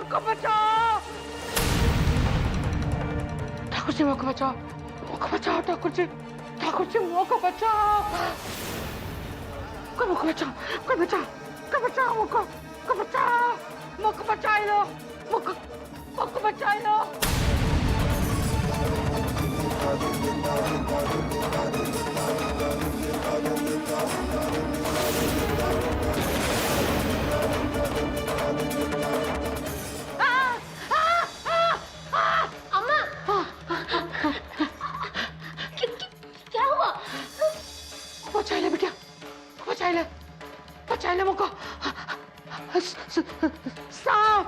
को बचाओ, ठाकुर जी मोको बचाओ, मोको बचाओ ठाकुर जी, ठाकुर जी मोको बचाओ, कोई मोको बचाओ, कोई बचाओ, कोई बचाओ मोको बचाओ, मोको बचाई लो, मोको बचाई लो। बचाई ले मुझको, सांप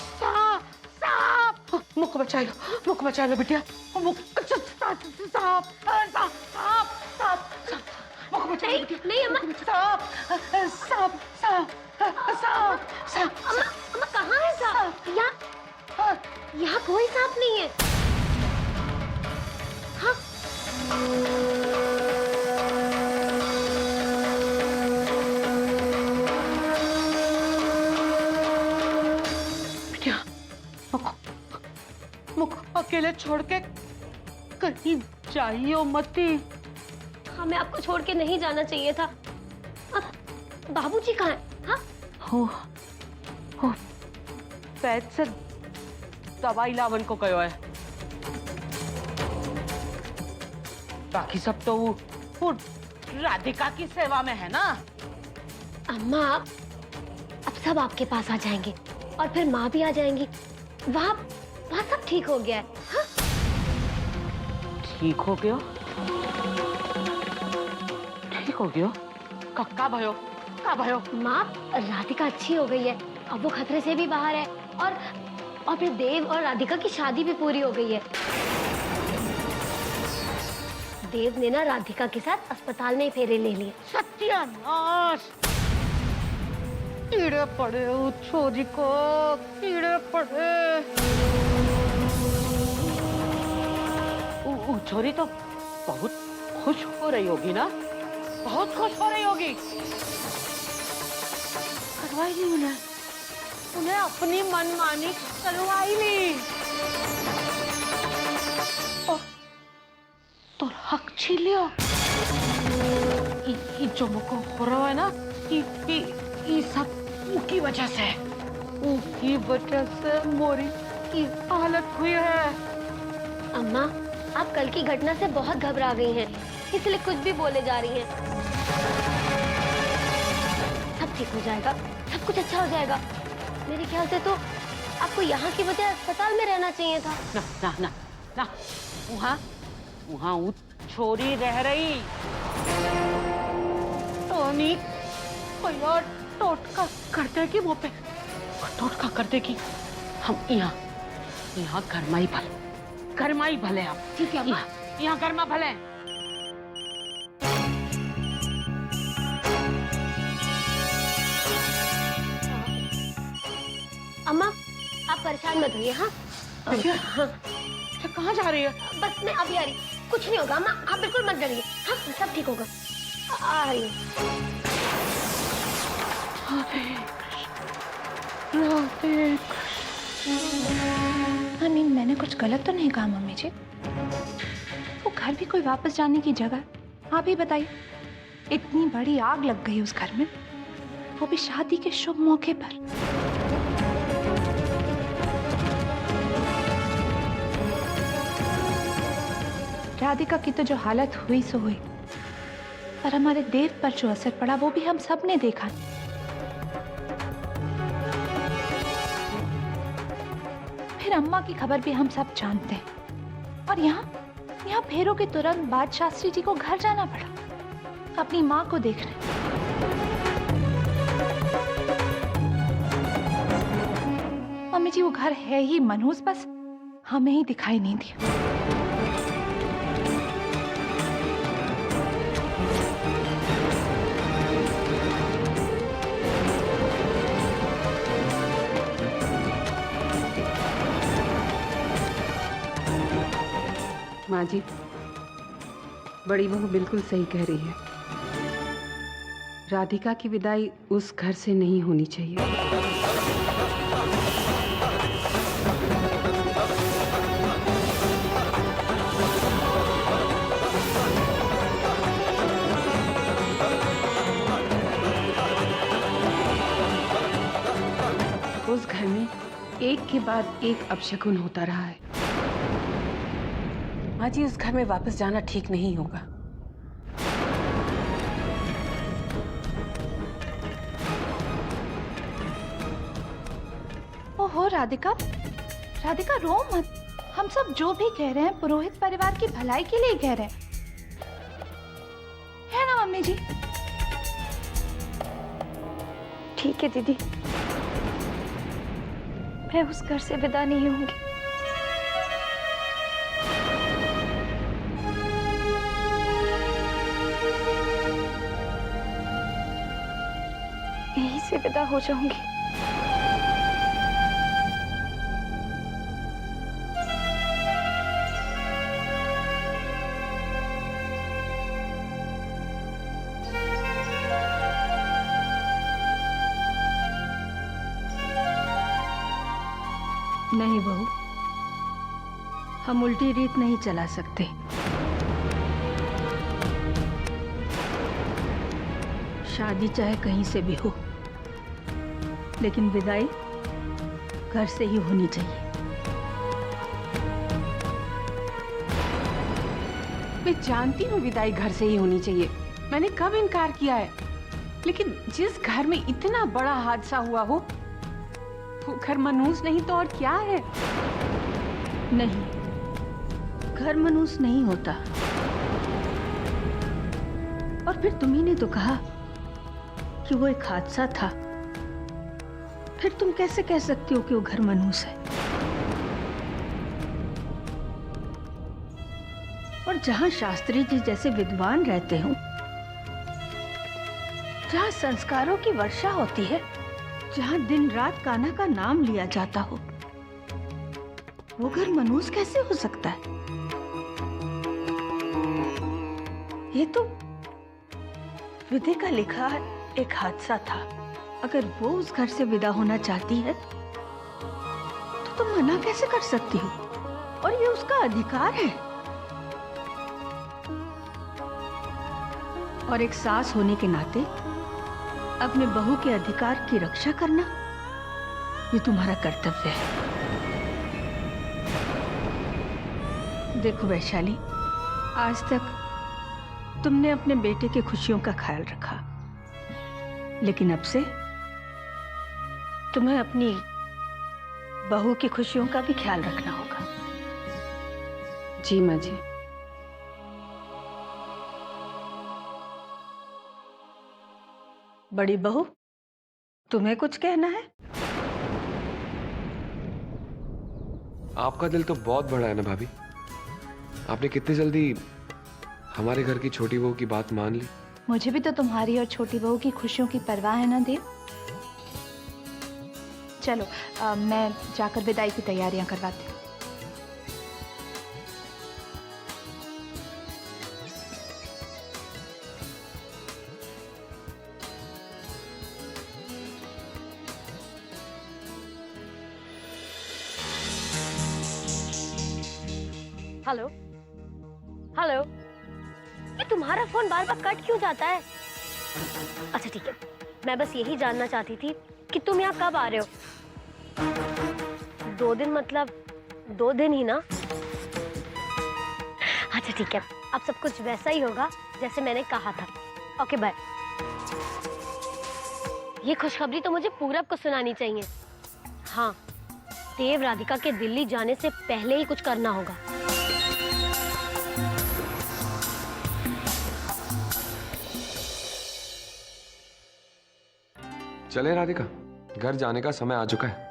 सांप सांप, मुझको बचाई लो बिटिया, सांप सांप सांप, मुझको बचाई लो, नहीं अम्मा, सांप सांप सांप सांप, अम्मा कहाँ है सांप? यहाँ कोई सांप नहीं है। हाँ? बिटिया, मुझको अकेले छोड़ के कहीं जाइयो मती। हमें आपको छोड़ के नहीं जाना चाहिए था। अब बाबूजी कहाँ हैं? हाँ? हो वैद से दवाई लावन को कहो है, बाकी सब तो वो राधिका की सेवा में है ना। अम्मा अब सब आपके पास आ जाएंगे और फिर माँ भी आ जाएंगी। वहाँ सब ठीक हो गया है। हाँ? ठीक हो गयो? ठीक हो गयो? का भयो? माँ राधिका अच्छी हो गई है, अब वो खतरे से भी बाहर है और फिर देव और राधिका की शादी भी पूरी हो गई है। देव ने ना राधिका के साथ अस्पताल में फेरे ले लिए। सत्यानाश! कीड़े पड़े उस छोरी को, कीड़े पड़े। वो छोरी तो बहुत खुश हो रही होगी ना, बहुत खुश हो रही होगी। करवाई ली उन्हें अपनी मनमानी करवाई ली और तो हक छीन लिया। जो मुझको हो रहा है ना, ये सब उनकी वजह से मोरी की हालत हुई है। अम्मा आप कल की घटना से बहुत घबरा गई हैं, इसलिए कुछ भी बोले जा रही हैं। सब ठीक हो जाएगा, सब कुछ अच्छा हो जाएगा। मेरे ख्याल से तो आपको यहाँ की बजाय अस्पताल में रहना चाहिए था। ना वहाँ वो छोरी रह रही, टोनी कोई और टोटका कर देगी मुँह पे, टोटका कर देगी। हम यहाँ घर में ही भले हम। ठीक है अम्मा, यहाँ घर में भले। अम्मा आप परेशान मत होइए। हाँ कहाँ जा रही है? बस मैं अभी आ रही, कुछ नहीं होगा अम्मा, आप बिल्कुल मत डरिए। हाँ सब ठीक होगा, आ रही हाँ नहीं, मैंने कुछ गलत तो नहीं कहा मम्मी जी? वो घर भी कोई वापस जाने की जगह? आप ही बताइए, इतनी बड़ी आग लग गई उस घर में, वो भी शादी के शुभ मौके पर। राधिका की तो जो हालत हुई सो हुई, पर हमारे देव पर जो असर पड़ा वो भी हम सब ने देखा। फिर अम्मा की खबर भी हम सब जानते हैं, और यहाँ फेरों के तुरंत बाद शास्त्री जी को घर जाना पड़ा अपनी माँ को देखने। मम्मी जी वो घर है ही मनहूस, बस हमें ही दिखाई नहीं दिया। माँ जी, बड़ी बहू बिल्कुल सही कह रही है। राधिका की विदाई उस घर से नहीं होनी चाहिए। उस घर में एक के बाद एक अपशकुन होता रहा है। माँ जी, उस घर में वापस जाना ठीक नहीं होगा। ओहो राधिका, राधिका रो मत। हम सब जो भी कह रहे हैं पुरोहित परिवार की भलाई के लिए कह रहे हैं, है ना मम्मी जी? ठीक है दीदी, मैं उस घर से विदा नहीं होंगी। यहीं से विदा हो जाऊंगी। नहीं बहू, हम उल्टी रीत नहीं चला सकते। शादी चाहे कहीं से भी हो, लेकिन विदाई घर से ही होनी चाहिए। मैं जानती हूँ विदाई घर से ही होनी चाहिए, मैंने कब इनकार किया है, लेकिन जिस घर में इतना बड़ा हादसा हुआ हो वो घर मनहूस नहीं तो और क्या है? नहीं, घर मनहूस नहीं होता। और फिर तुम्ही ने तो कहा कि वो एक हादसा था, फिर तुम कैसे कह सकती हो कि वो घर मनहूस है? और जहां शास्त्री जी जैसे विद्वान रहते हो, जहां संस्कारों की वर्षा होती है, जहां दिन रात कान्हा का नाम लिया जाता हो, वो घर मनहूस कैसे हो सकता है? ये तो विधि का लिखा एक हादसा था। अगर वो उस घर से विदा होना चाहती है तो तुम मना कैसे कर सकती हो? और ये उसका अधिकार है। और एक सास होने के नाते अपने बहू के अधिकार की रक्षा करना, ये तुम्हारा कर्तव्य है। देखो वैशाली, आज तक तुमने अपने बेटे की खुशियों का ख्याल रखा, लेकिन अब से तुम्हें अपनी बहू की खुशियों का भी ख्याल रखना होगा। जी माँ जी। बड़ी बहू, तुम्हें कुछ कहना है? आपका दिल तो बहुत बड़ा है ना भाभी। आपने कितनी जल्दी हमारे घर की छोटी बहू की बात मान ली। मुझे भी तो तुम्हारी और छोटी बहू की खुशियों की परवाह है ना देव। चलो मैं जाकर विदाई की तैयारियां करवाती हूँ। हेलो हेलो, ये तुम्हारा फोन बार बार कट क्यों जाता है? अच्छा ठीक है, मैं बस यही जानना चाहती थी कि तुम यहाँ कब आ रहे हो? 2 दिन मतलब 2 दिन ही ना? अच्छा ठीक है, अब सब कुछ वैसा ही होगा जैसे मैंने कहा था। Okay bye. ये खुशखबरी तो मुझे पूरब को सुनानी चाहिए। हाँ, देव राधिका के दिल्ली जाने से पहले ही कुछ करना होगा। चले राधिका, घर जाने का समय आ चुका है।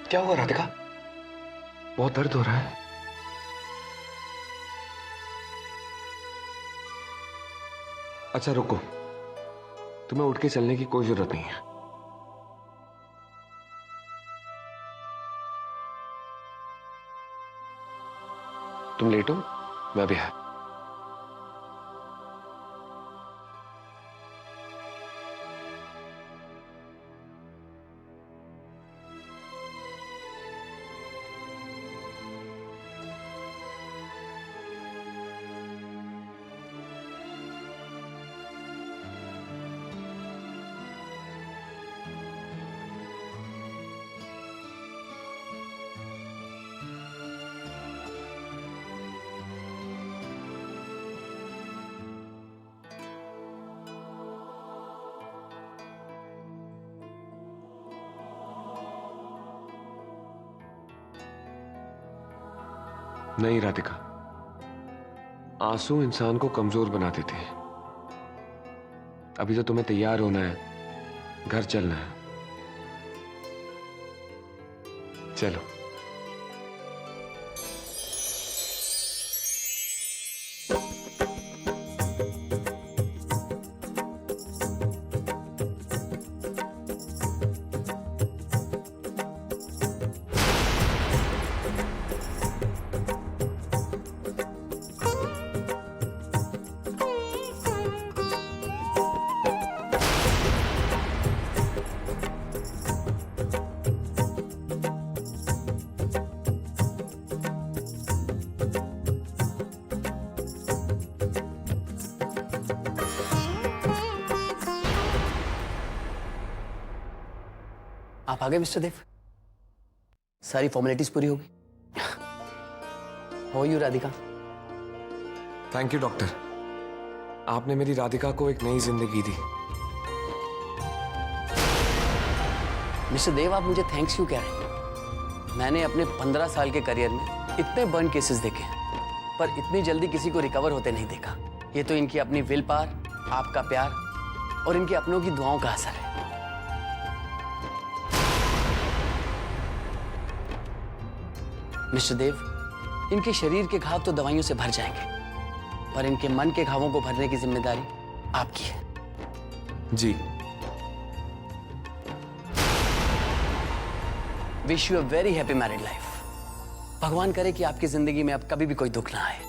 क्या हुआ राधिका? बहुत दर्द हो रहा है। अच्छा रुको, तुम्हें उठ के चलने की कोई जरूरत नहीं है। तुम लेटो, मैं भी है। नहीं राधिका, आंसू इंसान को कमजोर बना देते हैं। अभी तो तुम्हें तैयार होना है, घर चलना है। चलो। आप आ गए मिस्टर देव? सारी फॉर्मेलिटीज पूरी हो गई? How are you Radhika? Thank you doctor, आपने मेरी राधिका को एक नई जिंदगी दी। मिस्टर देव, आप मुझे थैंक्स क्यों कह रहे हैं? मैंने अपने 15 साल के करियर में इतने बर्न केसेस देखे हैं, पर इतनी जल्दी किसी को रिकवर होते नहीं देखा। ये तो इनकी अपनी विल पावर, आपका प्यार और इनके अपनों की दुआओं का असर है। मिस्टर देव, इनके शरीर के घाव तो दवाइयों से भर जाएंगे, पर इनके मन के घावों को भरने की जिम्मेदारी आपकी है। जी। Wish you a very happy married life. भगवान करे कि आपकी जिंदगी में अब कभी भी कोई दुख ना आए।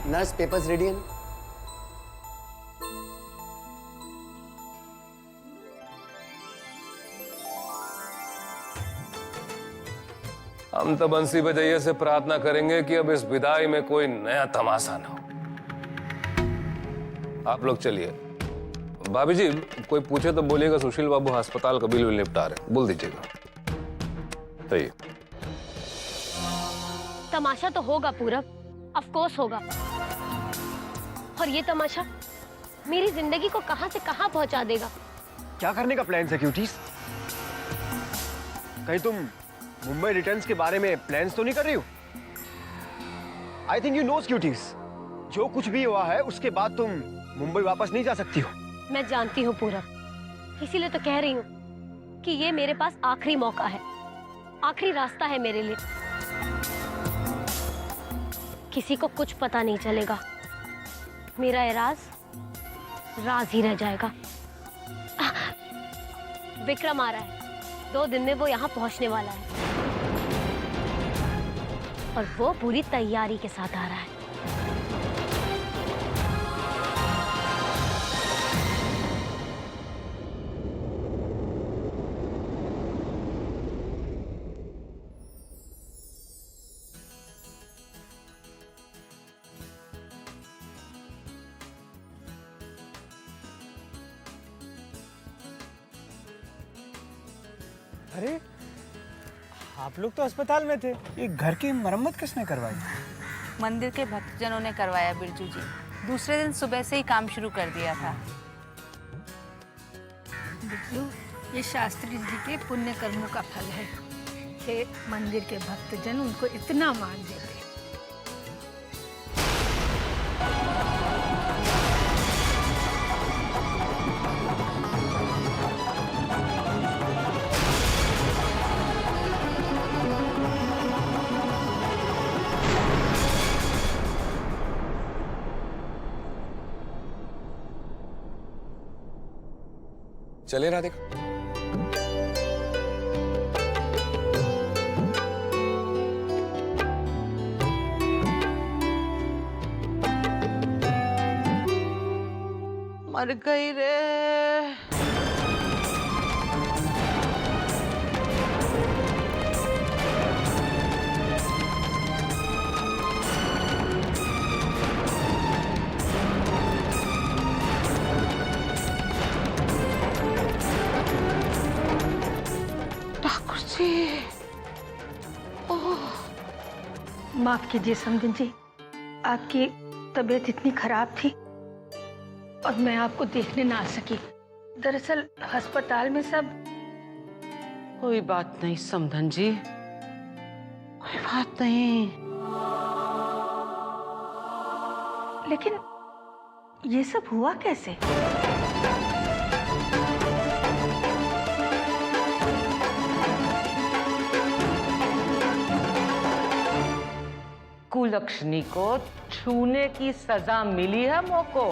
नर्स, पेपर्स रेडी हैं? हम तो बंसी बजैया से प्रार्थना करेंगे कि अब इस विदाई में कोई नया तमाशा ना हो। आप लोग चलिए। भाभी जी, कोई पूछे तो बोलिएगा सुशील बाबू अस्पताल का बिल निपटा रहे, बोल दीजिएगा। सही। तमाशा तो होगा पूरब, ऑफ कोर्स होगा। और ये तमाशा मेरी जिंदगी को कहां से कहां पहुंचा देगा। क्या करने का प्लान है क्यूटीज? कहीं तुम मुंबई रिटर्न्स के बारे में प्लान्स तो नहीं कर रही हो? I think you knows cuties, जो कुछ भी हुआ है उसके बाद तुम मुंबई वापस नहीं जा सकती हो। मैं जानती हूँ पूरब, इसीलिए तो कह रही हूँ कि ये मेरे पास आखिरी मौका है, आखिरी रास्ता है मेरे लिए। किसी को कुछ पता नहीं चलेगा, मेरा ये राज राज ही रह जाएगा। विक्रम आ रहा है, 2 दिन में वो यहाँ पहुंचने वाला है और वो पूरी तैयारी के साथ आ रहा है। अरे आप लोग तो अस्पताल में थे, ये घर की मरम्मत किसने करवाई? मंदिर के भक्तजनों ने करवाया बिरजू जी। दूसरे दिन सुबह से ही काम शुरू कर दिया था। बिरजू, ये शास्त्री जी के पुण्य कर्मों का फल है कि मंदिर के भक्तजन उनको इतना मान देते। चले राधिका। मर गई रे। ठाकुर जी, माफ कीजिए समधन जी, आपकी तबीयत इतनी खराब थी और मैं आपको देखने ना आ सकी। दरअसल अस्पताल में सब। कोई बात नहीं समधन जी, कोई बात नहीं। लेकिन ये सब हुआ कैसे? कुलक्षणी को छूने की सजा मिली है मोको।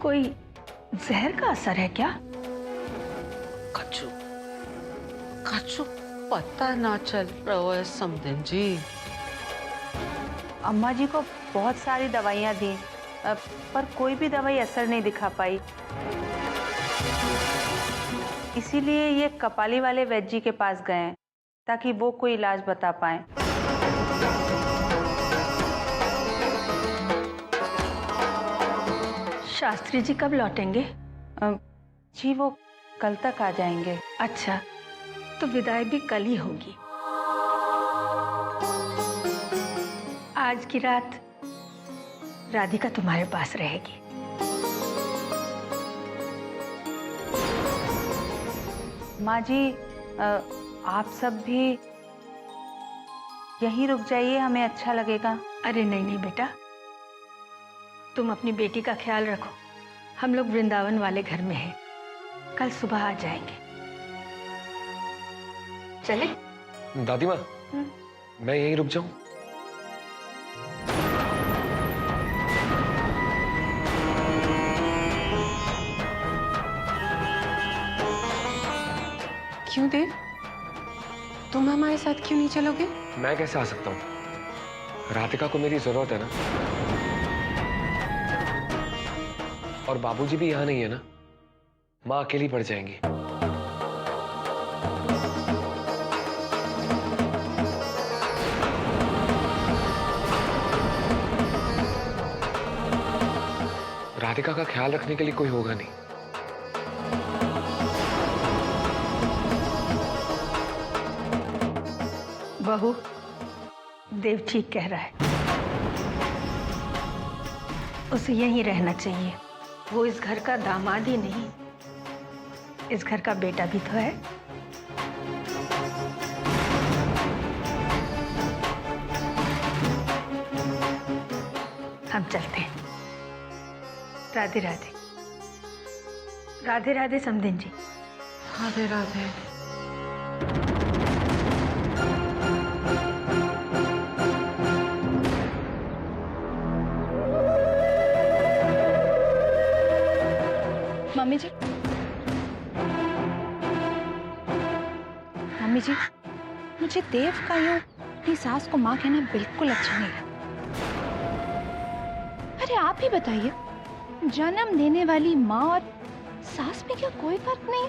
कोई जहर का असर है क्या? कछु कछु पता ना चल रहा है समधन जी। अम्मा जी को बहुत सारी दवाइयाँ दी, पर कोई भी दवाई असर नहीं दिखा पाई। इसीलिए ये कपाली वाले वैद्य जी के पास गए हैं ताकि वो कोई इलाज बता पाए। शास्त्री जी कब लौटेंगे? जी वो कल तक आ जाएंगे। अच्छा, तो विदाई भी कल ही होगी। आज की रात राधिका तुम्हारे पास रहेगी। माँ जी, आप सब भी यहीं रुक जाइए, हमें अच्छा लगेगा। अरे नहीं नहीं बेटा, तुम अपनी बेटी का ख्याल रखो। हम लोग वृंदावन वाले घर में हैं, कल सुबह आ जाएंगे। चले? दादी माँ, मैं यहीं रुक जाऊं? क्यों देव, तुम हमारे साथ क्यों नहीं चलोगे? मैं कैसे आ सकता हूँ? राधिका को मेरी जरूरत है ना। और बाबूजी भी यहाँ नहीं है ना, माँ अकेली पड़ जाएंगी। राधिका का ख्याल रखने के लिए कोई होगा नहीं। बहू, देव ठीक कह रहा है, उसे यहीं रहना चाहिए। वो इस घर का दामाद ही नहीं, इस घर का बेटा भी तो है। हम चलते हैं। राधे राधे। राधे राधे समधन जी। राधे राधे। मम्मी जी, मम्मी जी, मुझे देव का यूं अपनी सास को माँ कहना बिल्कुल अच्छा नहीं लगा। अरे आप ही बताइए, जन्म देने वाली माँ और सास में क्या कोई फर्क नहीं?